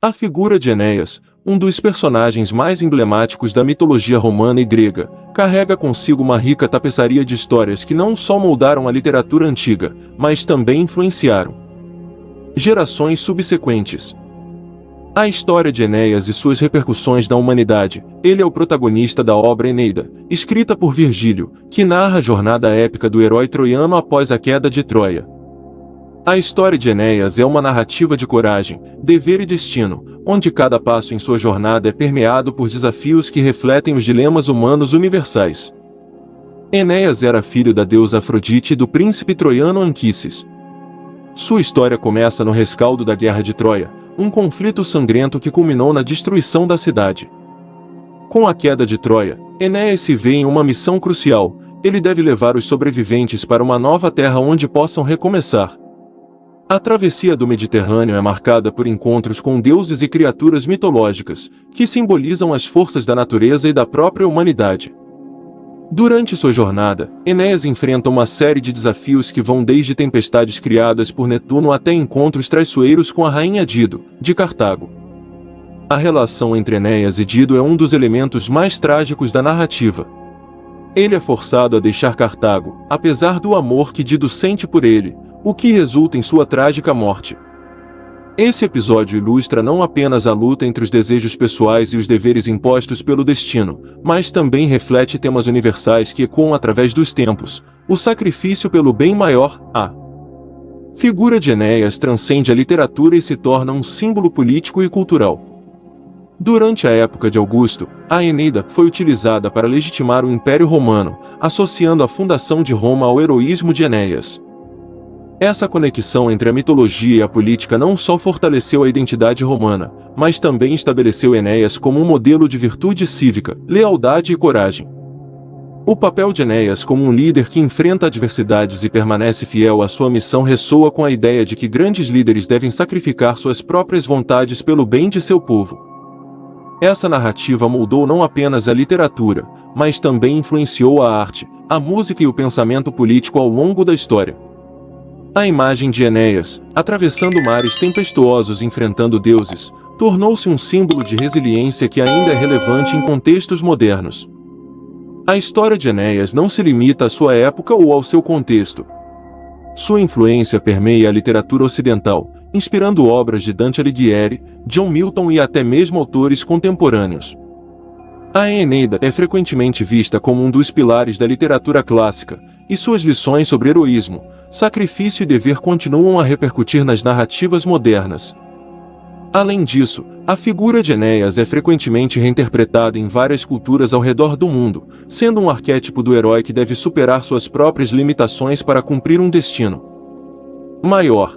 A figura de Enéas, um dos personagens mais emblemáticos da mitologia romana e grega, carrega consigo uma rica tapeçaria de histórias que não só moldaram a literatura antiga, mas também influenciaram gerações subsequentes. A história de Enéas e suas repercussões na humanidade. Ele é o protagonista da obra Eneida, escrita por Virgílio, que narra a jornada épica do herói troiano após a queda de Troia. A história de Enéas é uma narrativa de coragem, dever e destino, onde cada passo em sua jornada é permeado por desafios que refletem os dilemas humanos universais. Enéas era filho da deusa Afrodite e do príncipe troiano Anquises. Sua história começa no rescaldo da Guerra de Troia, um conflito sangrento que culminou na destruição da cidade. Com a queda de Troia, Enéas se vê em uma missão crucial. Ele deve levar os sobreviventes para uma nova terra onde possam recomeçar. A travessia do Mediterrâneo é marcada por encontros com deuses e criaturas mitológicas, que simbolizam as forças da natureza e da própria humanidade. Durante sua jornada, Enéas enfrenta uma série de desafios que vão desde tempestades criadas por Netuno até encontros traiçoeiros com a rainha Dido, de Cartago. A relação entre Enéas e Dido é um dos elementos mais trágicos da narrativa. Ele é forçado a deixar Cartago, apesar do amor que Dido sente por ele, o que resulta em sua trágica morte. Esse episódio ilustra não apenas a luta entre os desejos pessoais e os deveres impostos pelo destino, mas também reflete temas universais que ecoam através dos tempos: o sacrifício pelo bem maior. A figura de Enéas transcende a literatura e se torna um símbolo político e cultural. Durante a época de Augusto, a Eneida foi utilizada para legitimar o Império Romano, associando a fundação de Roma ao heroísmo de Enéas. Essa conexão entre a mitologia e a política não só fortaleceu a identidade romana, mas também estabeleceu Enéas como um modelo de virtude cívica, lealdade e coragem. O papel de Enéas como um líder que enfrenta adversidades e permanece fiel à sua missão ressoa com a ideia de que grandes líderes devem sacrificar suas próprias vontades pelo bem de seu povo. Essa narrativa moldou não apenas a literatura, mas também influenciou a arte, a música e o pensamento político ao longo da história. A imagem de Enéas, atravessando mares tempestuosos e enfrentando deuses, tornou-se um símbolo de resiliência que ainda é relevante em contextos modernos. A história de Enéas não se limita à sua época ou ao seu contexto. Sua influência permeia a literatura ocidental, inspirando obras de Dante Alighieri, John Milton e até mesmo autores contemporâneos. A Eneida é frequentemente vista como um dos pilares da literatura clássica, e suas lições sobre heroísmo, sacrifício e dever continuam a repercutir nas narrativas modernas. Além disso, a figura de Enéas é frequentemente reinterpretada em várias culturas ao redor do mundo, sendo um arquétipo do herói que deve superar suas próprias limitações para cumprir um destino maior.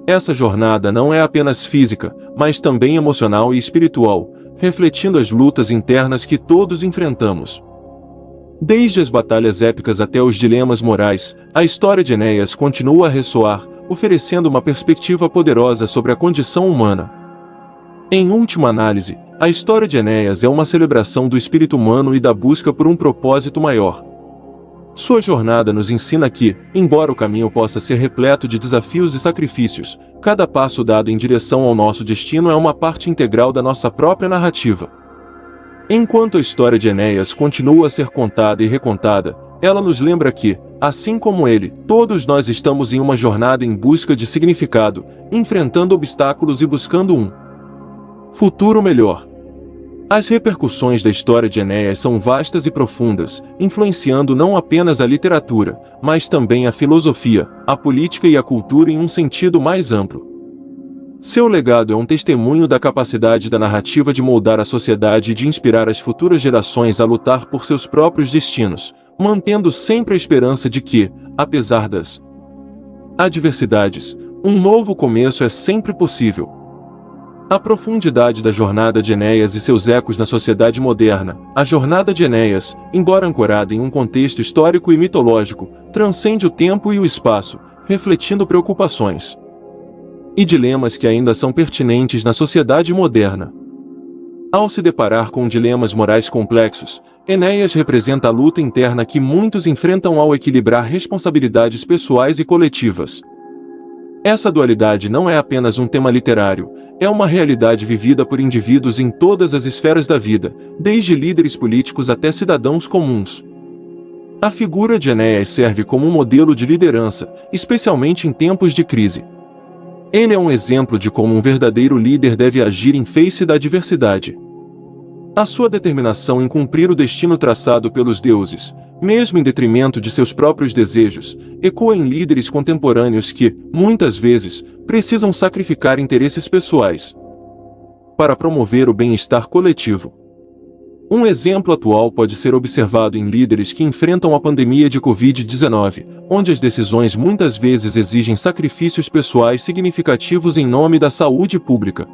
Essa jornada não é apenas física, mas também emocional e espiritual, refletindo as lutas internas que todos enfrentamos. Desde as batalhas épicas até os dilemas morais, a história de Enéas continua a ressoar, oferecendo uma perspectiva poderosa sobre a condição humana. Em última análise, a história de Enéas é uma celebração do espírito humano e da busca por um propósito maior. Sua jornada nos ensina que, embora o caminho possa ser repleto de desafios e sacrifícios, cada passo dado em direção ao nosso destino é uma parte integral da nossa própria narrativa. Enquanto a história de Enéas continua a ser contada e recontada, ela nos lembra que, assim como ele, todos nós estamos em uma jornada em busca de significado, enfrentando obstáculos e buscando um futuro melhor. As repercussões da história de Enéas são vastas e profundas, influenciando não apenas a literatura, mas também a filosofia, a política e a cultura em um sentido mais amplo. Seu legado é um testemunho da capacidade da narrativa de moldar a sociedade e de inspirar as futuras gerações a lutar por seus próprios destinos, mantendo sempre a esperança de que, apesar das adversidades, um novo começo é sempre possível. A profundidade da jornada de Enéas e seus ecos na sociedade moderna. A jornada de Enéas, embora ancorada em um contexto histórico e mitológico, transcende o tempo e o espaço, refletindo preocupações e dilemas que ainda são pertinentes na sociedade moderna. Ao se deparar com dilemas morais complexos, Enéas representa a luta interna que muitos enfrentam ao equilibrar responsabilidades pessoais e coletivas. Essa dualidade não é apenas um tema literário, é uma realidade vivida por indivíduos em todas as esferas da vida, desde líderes políticos até cidadãos comuns. A figura de Enéas serve como um modelo de liderança, especialmente em tempos de crise. Ele é um exemplo de como um verdadeiro líder deve agir em face da adversidade. A sua determinação em cumprir o destino traçado pelos deuses, mesmo em detrimento de seus próprios desejos, ecoa em líderes contemporâneos que, muitas vezes, precisam sacrificar interesses pessoais para promover o bem-estar coletivo. Um exemplo atual pode ser observado em líderes que enfrentam a pandemia de Covid-19, onde as decisões muitas vezes exigem sacrifícios pessoais significativos em nome da saúde pública.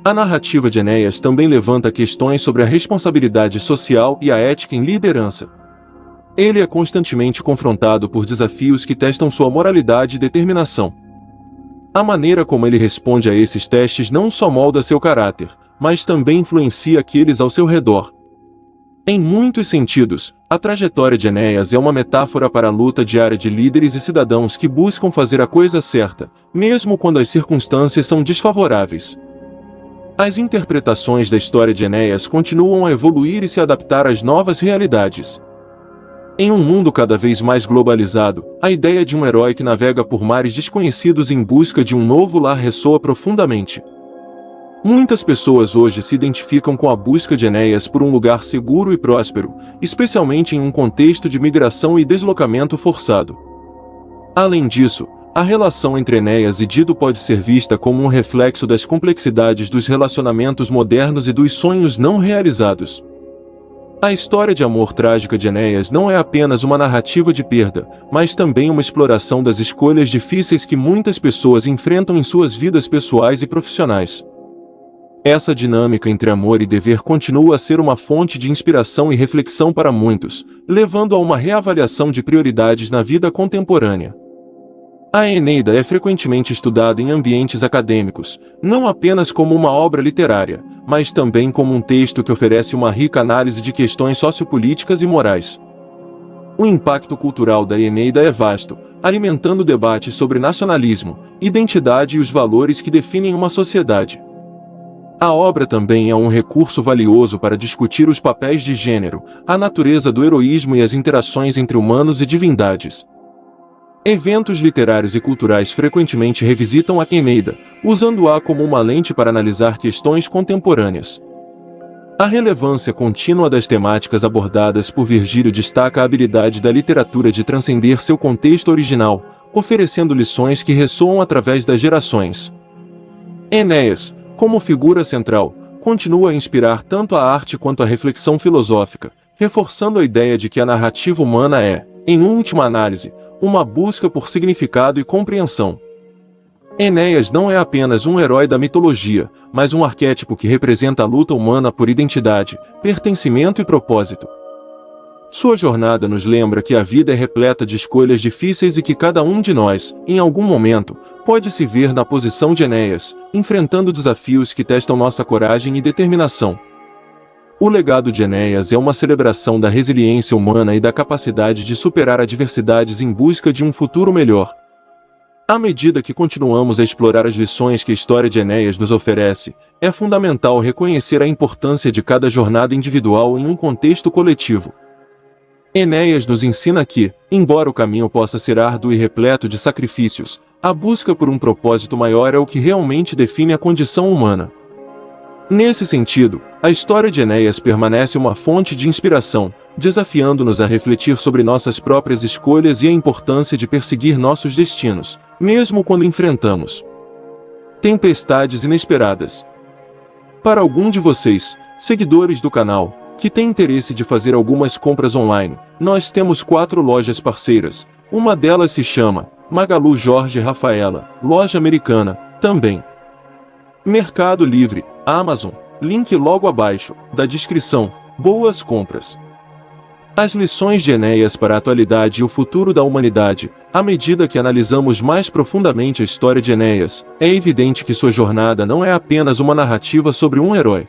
A narrativa de Enéas também levanta questões sobre a responsabilidade social e a ética em liderança. Ele é constantemente confrontado por desafios que testam sua moralidade e determinação. A maneira como ele responde a esses testes não só molda seu caráter, mas também influencia aqueles ao seu redor. Em muitos sentidos, a trajetória de Enéas é uma metáfora para a luta diária de líderes e cidadãos que buscam fazer a coisa certa, mesmo quando as circunstâncias são desfavoráveis. As interpretações da história de Enéas continuam a evoluir e se adaptar às novas realidades. Em um mundo cada vez mais globalizado, a ideia de um herói que navega por mares desconhecidos em busca de um novo lar ressoa profundamente. Muitas pessoas hoje se identificam com a busca de Enéas por um lugar seguro e próspero, especialmente em um contexto de migração e deslocamento forçado. Além disso, a relação entre Enéas e Dido pode ser vista como um reflexo das complexidades dos relacionamentos modernos e dos sonhos não realizados. A história de amor trágica de Enéas não é apenas uma narrativa de perda, mas também uma exploração das escolhas difíceis que muitas pessoas enfrentam em suas vidas pessoais e profissionais. Essa dinâmica entre amor e dever continua a ser uma fonte de inspiração e reflexão para muitos, levando a uma reavaliação de prioridades na vida contemporânea. A Eneida é frequentemente estudada em ambientes acadêmicos, não apenas como uma obra literária, mas também como um texto que oferece uma rica análise de questões sociopolíticas e morais. O impacto cultural da Eneida é vasto, alimentando debates sobre nacionalismo, identidade e os valores que definem uma sociedade. A obra também é um recurso valioso para discutir os papéis de gênero, a natureza do heroísmo e as interações entre humanos e divindades. Eventos literários e culturais frequentemente revisitam a Eneida, usando-a como uma lente para analisar questões contemporâneas. A relevância contínua das temáticas abordadas por Virgílio destaca a habilidade da literatura de transcender seu contexto original, oferecendo lições que ressoam através das gerações. Enéas, como figura central, continua a inspirar tanto a arte quanto a reflexão filosófica, reforçando a ideia de que a narrativa humana é, em última análise, uma busca por significado e compreensão. Enéas não é apenas um herói da mitologia, mas um arquétipo que representa a luta humana por identidade, pertencimento e propósito. Sua jornada nos lembra que a vida é repleta de escolhas difíceis e que cada um de nós, em algum momento, pode se ver na posição de Enéas, enfrentando desafios que testam nossa coragem e determinação. O legado de Enéas é uma celebração da resiliência humana e da capacidade de superar adversidades em busca de um futuro melhor. À medida que continuamos a explorar as lições que a história de Enéas nos oferece, é fundamental reconhecer a importância de cada jornada individual em um contexto coletivo. Enéas nos ensina que, embora o caminho possa ser árduo e repleto de sacrifícios, a busca por um propósito maior é o que realmente define a condição humana. Nesse sentido, a história de Enéas permanece uma fonte de inspiração, desafiando-nos a refletir sobre nossas próprias escolhas e a importância de perseguir nossos destinos, mesmo quando enfrentamos tempestades inesperadas. Para algum de vocês, seguidores do canal, que tem interesse de fazer algumas compras online, nós temos 4 lojas parceiras. Uma delas se chama Magalu Jorge Rafaela, loja americana, também. Mercado Livre, Amazon, link logo abaixo, da descrição. Boas compras! As lições de Enéas para a atualidade e o futuro da humanidade. À medida que analisamos mais profundamente a história de Enéas, é evidente que sua jornada não é apenas uma narrativa sobre um herói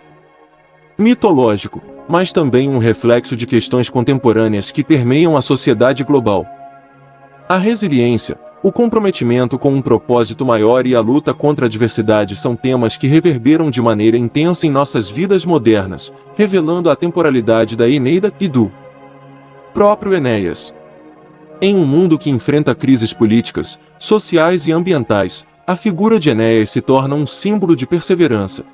mitológico, mas também um reflexo de questões contemporâneas que permeiam a sociedade global. A resiliência, O comprometimento com um propósito maior e a luta contra a adversidade são temas que reverberam de maneira intensa em nossas vidas modernas, revelando a temporalidade da Eneida e do próprio Enéas. Em um mundo que enfrenta crises políticas, sociais e ambientais, a figura de Enéas se torna um símbolo de perseverança.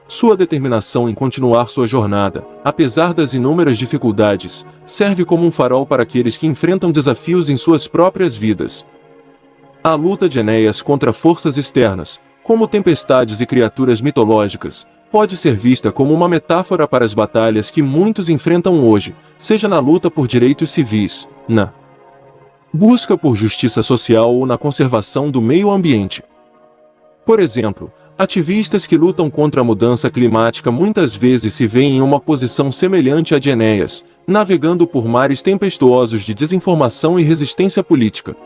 Sua determinação em continuar sua jornada, apesar das inúmeras dificuldades, serve como um farol para aqueles que enfrentam desafios em suas próprias vidas. A luta de Enéas contra forças externas, como tempestades e criaturas mitológicas, pode ser vista como uma metáfora para as batalhas que muitos enfrentam hoje, seja na luta por direitos civis, na busca por justiça social ou na conservação do meio ambiente. Por exemplo, ativistas que lutam contra a mudança climática muitas vezes se veem em uma posição semelhante à de Enéas, navegando por mares tempestuosos de desinformação e resistência política.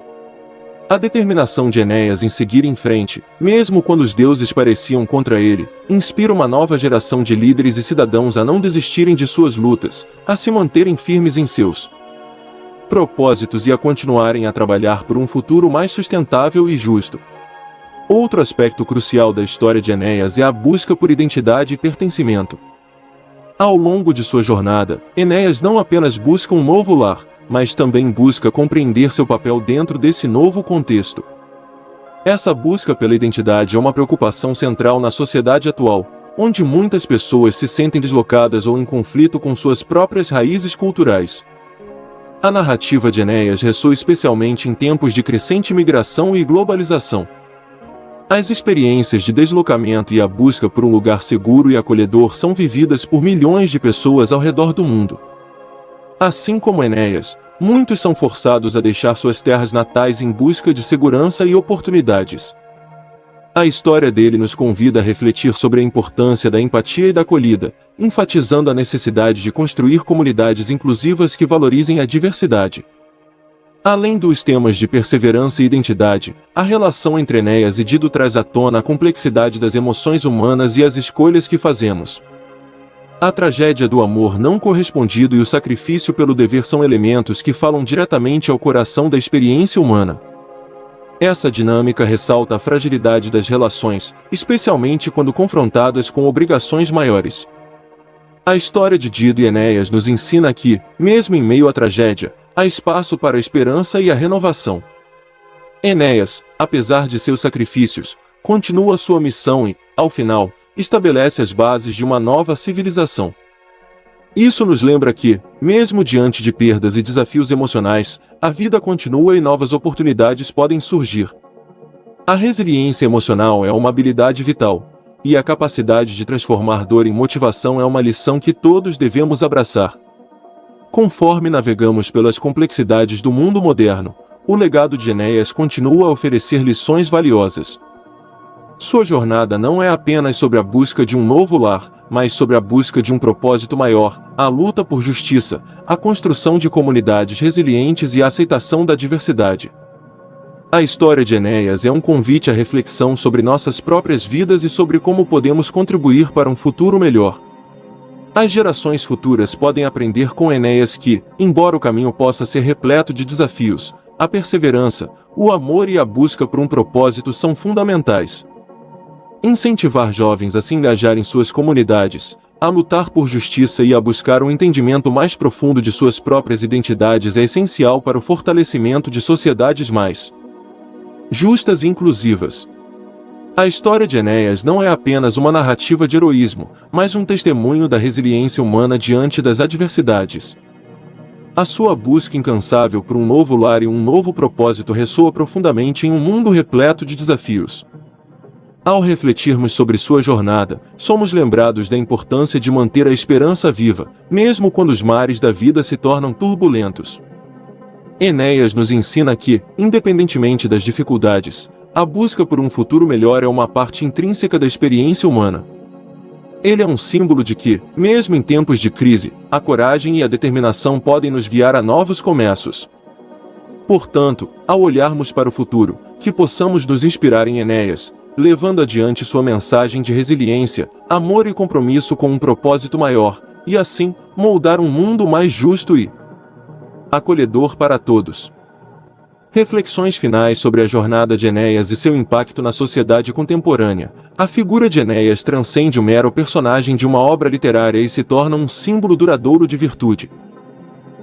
A determinação de Enéas em seguir em frente, mesmo quando os deuses pareciam contra ele, inspira uma nova geração de líderes e cidadãos a não desistirem de suas lutas, a se manterem firmes em seus propósitos e a continuarem a trabalhar por um futuro mais sustentável e justo. Outro aspecto crucial da história de Enéas é a busca por identidade e pertencimento. Ao longo de sua jornada, Enéas não apenas busca um novo lar, mas também busca compreender seu papel dentro desse novo contexto. Essa busca pela identidade é uma preocupação central na sociedade atual, onde muitas pessoas se sentem deslocadas ou em conflito com suas próprias raízes culturais. A narrativa de Enéas ressoa especialmente em tempos de crescente migração e globalização. As experiências de deslocamento e a busca por um lugar seguro e acolhedor são vividas por milhões de pessoas ao redor do mundo. Assim como Enéas, muitos são forçados a deixar suas terras natais em busca de segurança e oportunidades. A história dele nos convida a refletir sobre a importância da empatia e da acolhida, enfatizando a necessidade de construir comunidades inclusivas que valorizem a diversidade. Além dos temas de perseverança e identidade, a relação entre Enéas e Dido traz à tona a complexidade das emoções humanas e as escolhas que fazemos. A tragédia do amor não correspondido e o sacrifício pelo dever são elementos que falam diretamente ao coração da experiência humana. Essa dinâmica ressalta a fragilidade das relações, especialmente quando confrontadas com obrigações maiores. A história de Dido e Enéas nos ensina que, mesmo em meio à tragédia, há espaço para a esperança e a renovação. Enéas, apesar de seus sacrifícios, continua sua missão e, ao final, estabelece as bases de uma nova civilização. Isso nos lembra que, mesmo diante de perdas e desafios emocionais, a vida continua e novas oportunidades podem surgir. A resiliência emocional é uma habilidade vital, e a capacidade de transformar dor em motivação é uma lição que todos devemos abraçar. Conforme navegamos pelas complexidades do mundo moderno, o legado de Enéas continua a oferecer lições valiosas. Sua jornada não é apenas sobre a busca de um novo lar, mas sobre a busca de um propósito maior, a luta por justiça, a construção de comunidades resilientes e a aceitação da diversidade. A história de Enéas é um convite à reflexão sobre nossas próprias vidas e sobre como podemos contribuir para um futuro melhor. As gerações futuras podem aprender com Enéas que, embora o caminho possa ser repleto de desafios, a perseverança, o amor e a busca por um propósito são fundamentais. Incentivar jovens a se engajar em suas comunidades, a lutar por justiça e a buscar um entendimento mais profundo de suas próprias identidades é essencial para o fortalecimento de sociedades mais justas e inclusivas. A história de Enéas não é apenas uma narrativa de heroísmo, mas um testemunho da resiliência humana diante das adversidades. A sua busca incansável por um novo lar e um novo propósito ressoa profundamente em um mundo repleto de desafios. Ao refletirmos sobre sua jornada, somos lembrados da importância de manter a esperança viva, mesmo quando os mares da vida se tornam turbulentos. Enéas nos ensina que, independentemente das dificuldades, a busca por um futuro melhor é uma parte intrínseca da experiência humana. Ele é um símbolo de que, mesmo em tempos de crise, a coragem e a determinação podem nos guiar a novos começos. Portanto, ao olharmos para o futuro, que possamos nos inspirar em Enéas, levando adiante sua mensagem de resiliência, amor e compromisso com um propósito maior, e assim, moldar um mundo mais justo e acolhedor para todos. Reflexões finais sobre a jornada de Enéas e seu impacto na sociedade contemporânea. A figura de Enéas transcende o mero personagem de uma obra literária e se torna um símbolo duradouro de virtude,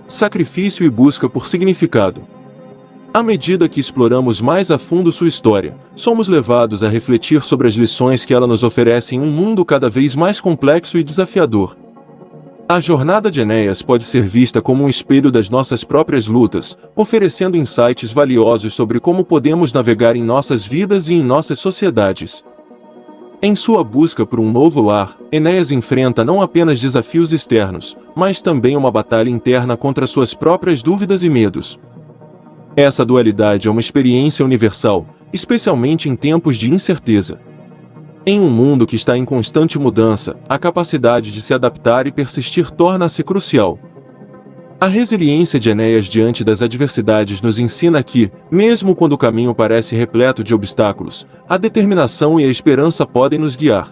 sacrifício e busca por significado. À medida que exploramos mais a fundo sua história, somos levados a refletir sobre as lições que ela nos oferece em um mundo cada vez mais complexo e desafiador. A jornada de Enéas pode ser vista como um espelho das nossas próprias lutas, oferecendo insights valiosos sobre como podemos navegar em nossas vidas e em nossas sociedades. Em sua busca por um novo lar, Enéas enfrenta não apenas desafios externos, mas também uma batalha interna contra suas próprias dúvidas e medos. Essa dualidade é uma experiência universal, especialmente em tempos de incerteza. Em um mundo que está em constante mudança, a capacidade de se adaptar e persistir torna-se crucial. A resiliência de Enéas diante das adversidades nos ensina que, mesmo quando o caminho parece repleto de obstáculos, a determinação e a esperança podem nos guiar.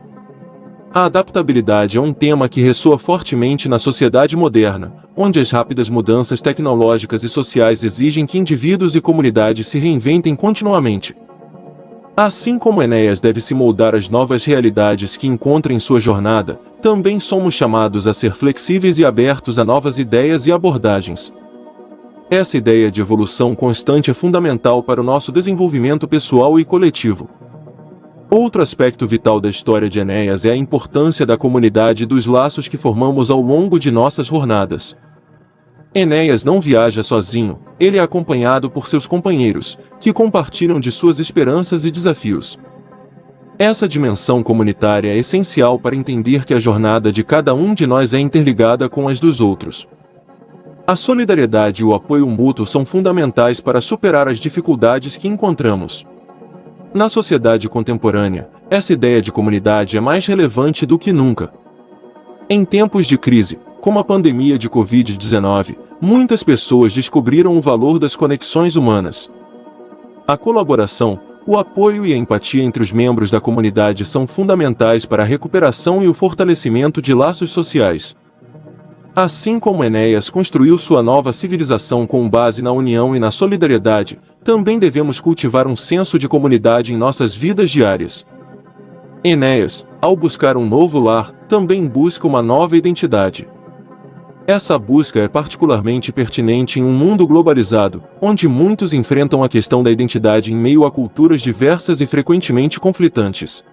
A adaptabilidade é um tema que ressoa fortemente na sociedade moderna, onde as rápidas mudanças tecnológicas e sociais exigem que indivíduos e comunidades se reinventem continuamente. Assim como Enéas deve se moldar às novas realidades que encontra em sua jornada, também somos chamados a ser flexíveis e abertos a novas ideias e abordagens. Essa ideia de evolução constante é fundamental para o nosso desenvolvimento pessoal e coletivo. Outro aspecto vital da história de Enéas é a importância da comunidade e dos laços que formamos ao longo de nossas jornadas. Enéas não viaja sozinho, ele é acompanhado por seus companheiros, que compartilham de suas esperanças e desafios. Essa dimensão comunitária é essencial para entender que a jornada de cada um de nós é interligada com as dos outros. A solidariedade e o apoio mútuo são fundamentais para superar as dificuldades que encontramos. Na sociedade contemporânea, essa ideia de comunidade é mais relevante do que nunca. Em tempos de crise, como a pandemia de Covid-19, muitas pessoas descobriram o valor das conexões humanas. A colaboração, o apoio e a empatia entre os membros da comunidade são fundamentais para a recuperação e o fortalecimento de laços sociais. Assim como Enéas construiu sua nova civilização com base na união e na solidariedade, também devemos cultivar um senso de comunidade em nossas vidas diárias. Enéas, ao buscar um novo lar, também busca uma nova identidade. Essa busca é particularmente pertinente em um mundo globalizado, onde muitos enfrentam a questão da identidade em meio a culturas diversas e frequentemente conflitantes.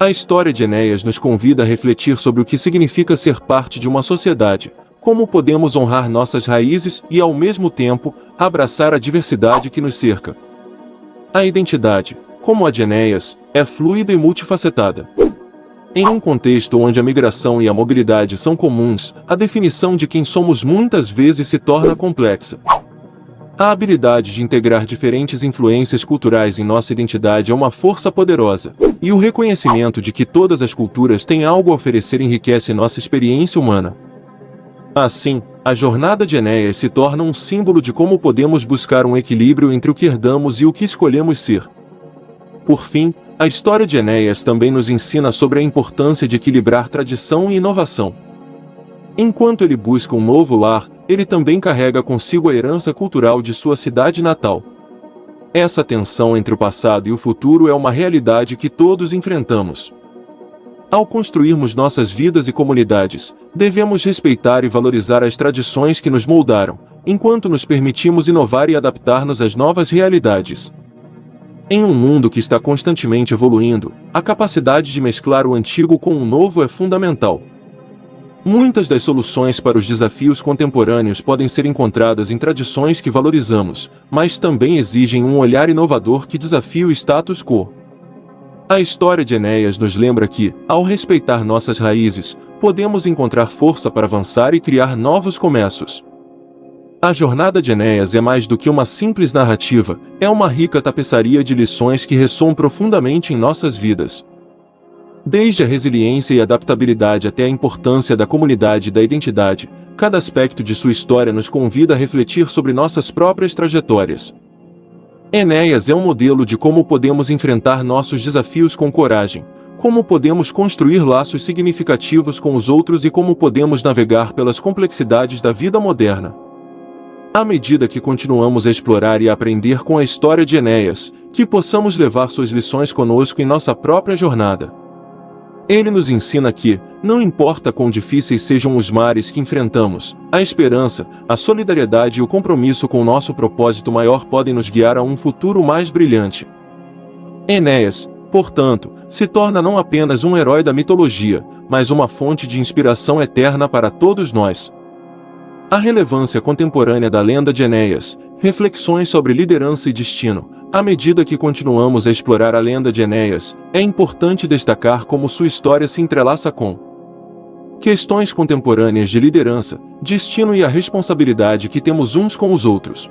A história de Enéas nos convida a refletir sobre o que significa ser parte de uma sociedade, como podemos honrar nossas raízes e, ao mesmo tempo, abraçar a diversidade que nos cerca. A identidade, como a de Enéas, é fluida e multifacetada. Em um contexto onde a migração e a mobilidade são comuns, a definição de quem somos muitas vezes se torna complexa. A habilidade de integrar diferentes influências culturais em nossa identidade é uma força poderosa, e o reconhecimento de que todas as culturas têm algo a oferecer enriquece nossa experiência humana. Assim, a jornada de Enéas se torna um símbolo de como podemos buscar um equilíbrio entre o que herdamos e o que escolhemos ser. Por fim, a história de Enéas também nos ensina sobre a importância de equilibrar tradição e inovação. Enquanto ele busca um novo lar, ele também carrega consigo a herança cultural de sua cidade natal. Essa tensão entre o passado e o futuro é uma realidade que todos enfrentamos. Ao construirmos nossas vidas e comunidades, devemos respeitar e valorizar as tradições que nos moldaram, enquanto nos permitimos inovar e adaptar-nos às novas realidades. Em um mundo que está constantemente evoluindo, a capacidade de mesclar o antigo com o novo é fundamental. Muitas das soluções para os desafios contemporâneos podem ser encontradas em tradições que valorizamos, mas também exigem um olhar inovador que desafia o status quo. A história de Enéas nos lembra que, ao respeitar nossas raízes, podemos encontrar força para avançar e criar novos começos. A jornada de Enéas é mais do que uma simples narrativa, é uma rica tapeçaria de lições que ressoam profundamente em nossas vidas. Desde a resiliência e adaptabilidade até a importância da comunidade e da identidade, cada aspecto de sua história nos convida a refletir sobre nossas próprias trajetórias. Enéas é um modelo de como podemos enfrentar nossos desafios com coragem, como podemos construir laços significativos com os outros e como podemos navegar pelas complexidades da vida moderna. À medida que continuamos a explorar e a aprender com a história de Enéas, que possamos levar suas lições conosco em nossa própria jornada. Ele nos ensina que, não importa quão difíceis sejam os mares que enfrentamos, a esperança, a solidariedade e o compromisso com o nosso propósito maior podem nos guiar a um futuro mais brilhante. Enéas, portanto, se torna não apenas um herói da mitologia, mas uma fonte de inspiração eterna para todos nós. A relevância contemporânea da lenda de Enéas, reflexões sobre liderança e destino. À medida que continuamos a explorar a lenda de Enéas, é importante destacar como sua história se entrelaça com questões contemporâneas de liderança, destino e a responsabilidade que temos uns com os outros.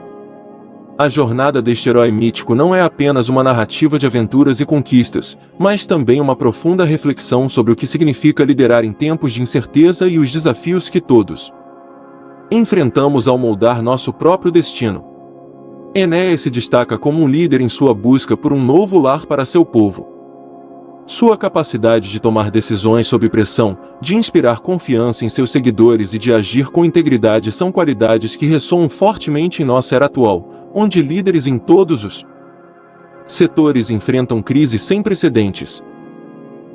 A jornada deste herói mítico não é apenas uma narrativa de aventuras e conquistas, mas também uma profunda reflexão sobre o que significa liderar em tempos de incerteza e os desafios que todos enfrentamos ao moldar nosso próprio destino. Enéas se destaca como um líder em sua busca por um novo lar para seu povo. Sua capacidade de tomar decisões sob pressão, de inspirar confiança em seus seguidores e de agir com integridade são qualidades que ressoam fortemente em nossa era atual, onde líderes em todos os setores enfrentam crises sem precedentes.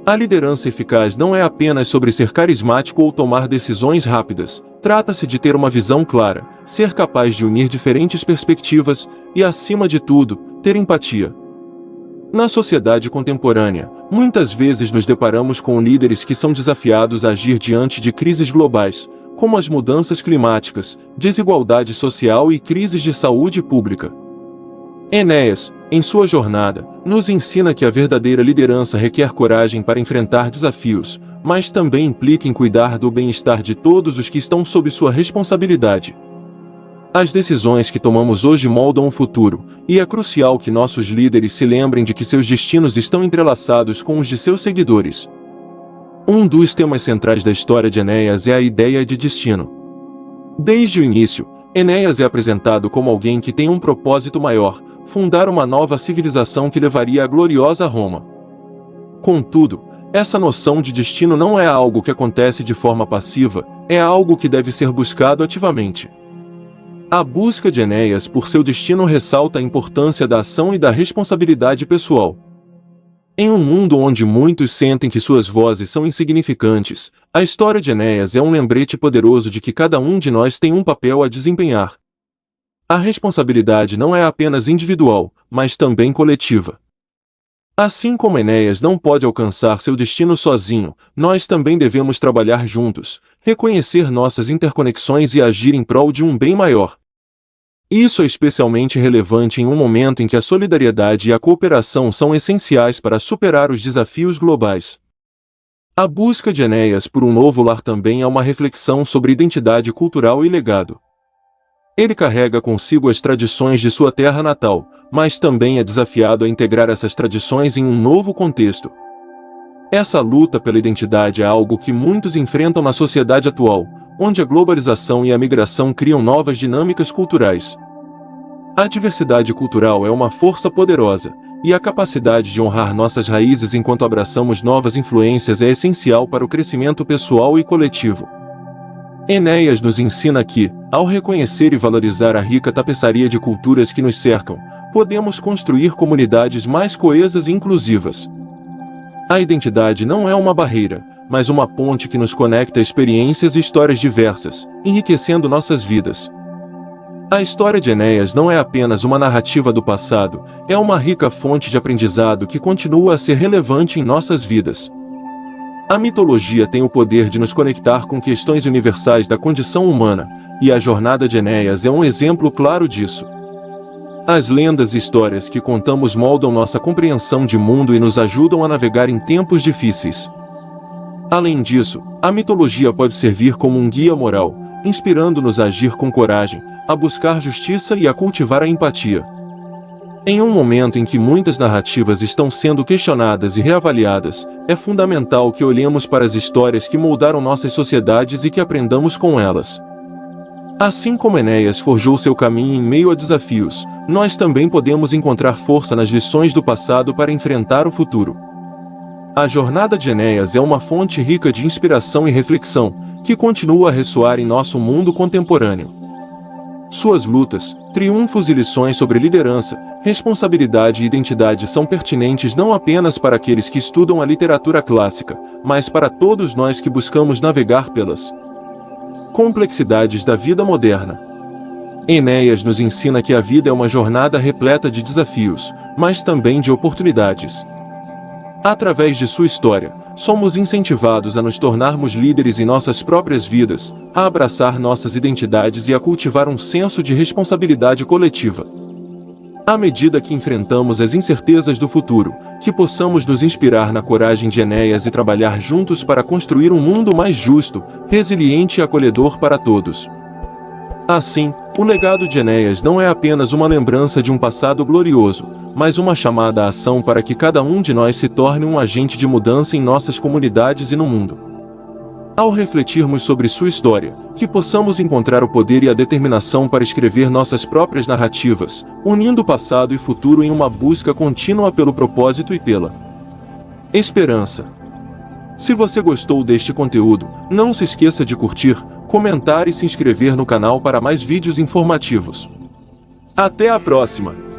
A liderança eficaz não é apenas sobre ser carismático ou tomar decisões rápidas. Trata-se de ter uma visão clara, ser capaz de unir diferentes perspectivas e, acima de tudo, ter empatia. Na sociedade contemporânea, muitas vezes nos deparamos com líderes que são desafiados a agir diante de crises globais, como as mudanças climáticas, desigualdade social e crises de saúde pública. Enéas, em sua jornada, nos ensina que a verdadeira liderança requer coragem para enfrentar desafios, mas também implica em cuidar do bem-estar de todos os que estão sob sua responsabilidade. As decisões que tomamos hoje moldam o futuro, e é crucial que nossos líderes se lembrem de que seus destinos estão entrelaçados com os de seus seguidores. Um dos temas centrais da história de Enéas é a ideia de destino. Desde o início, Enéas é apresentado como alguém que tem um propósito maior, fundar uma nova civilização que levaria à gloriosa Roma. Contudo, essa noção de destino não é algo que acontece de forma passiva, é algo que deve ser buscado ativamente. A busca de Enéas por seu destino ressalta a importância da ação e da responsabilidade pessoal. Em um mundo onde muitos sentem que suas vozes são insignificantes, a história de Enéas é um lembrete poderoso de que cada um de nós tem um papel a desempenhar. A responsabilidade não é apenas individual, mas também coletiva. Assim como Enéas não pode alcançar seu destino sozinho, nós também devemos trabalhar juntos, reconhecer nossas interconexões e agir em prol de um bem maior. Isso é especialmente relevante em um momento em que a solidariedade e a cooperação são essenciais para superar os desafios globais. A busca de Enéas por um novo lar também é uma reflexão sobre identidade cultural e legado. Ele carrega consigo as tradições de sua terra natal, mas também é desafiado a integrar essas tradições em um novo contexto. Essa luta pela identidade é algo que muitos enfrentam na sociedade atual, onde a globalização e a migração criam novas dinâmicas culturais. A diversidade cultural é uma força poderosa, e a capacidade de honrar nossas raízes enquanto abraçamos novas influências é essencial para o crescimento pessoal e coletivo. Enéas nos ensina que, ao reconhecer e valorizar a rica tapeçaria de culturas que nos cercam, podemos construir comunidades mais coesas e inclusivas. A identidade não é uma barreira, mas uma ponte que nos conecta a experiências e histórias diversas, enriquecendo nossas vidas. A história de Enéas não é apenas uma narrativa do passado, é uma rica fonte de aprendizado que continua a ser relevante em nossas vidas. A mitologia tem o poder de nos conectar com questões universais da condição humana, e a jornada de Enéas é um exemplo claro disso. As lendas e histórias que contamos moldam nossa compreensão de mundo e nos ajudam a navegar em tempos difíceis. Além disso, a mitologia pode servir como um guia moral, inspirando-nos a agir com coragem, a buscar justiça e a cultivar a empatia. Em um momento em que muitas narrativas estão sendo questionadas e reavaliadas, é fundamental que olhemos para as histórias que moldaram nossas sociedades e que aprendamos com elas. Assim como Enéas forjou seu caminho em meio a desafios, nós também podemos encontrar força nas lições do passado para enfrentar o futuro. A jornada de Enéas é uma fonte rica de inspiração e reflexão, que continua a ressoar em nosso mundo contemporâneo. Suas lutas, triunfos e lições sobre liderança, responsabilidade e identidade são pertinentes não apenas para aqueles que estudam a literatura clássica, mas para todos nós que buscamos navegar pelas complexidades da vida moderna. Enéas nos ensina que a vida é uma jornada repleta de desafios, mas também de oportunidades. Através de sua história, somos incentivados a nos tornarmos líderes em nossas próprias vidas, a abraçar nossas identidades e a cultivar um senso de responsabilidade coletiva. À medida que enfrentamos as incertezas do futuro, que possamos nos inspirar na coragem de Enéas e trabalhar juntos para construir um mundo mais justo, resiliente e acolhedor para todos. Assim, o legado de Enéas não é apenas uma lembrança de um passado glorioso, mas uma chamada à ação para que cada um de nós se torne um agente de mudança em nossas comunidades e no mundo. Ao refletirmos sobre sua história, que possamos encontrar o poder e a determinação para escrever nossas próprias narrativas, unindo passado e futuro em uma busca contínua pelo propósito e pela esperança. Se você gostou deste conteúdo, não se esqueça de curtir, comentar e se inscrever no canal para mais vídeos informativos. Até a próxima!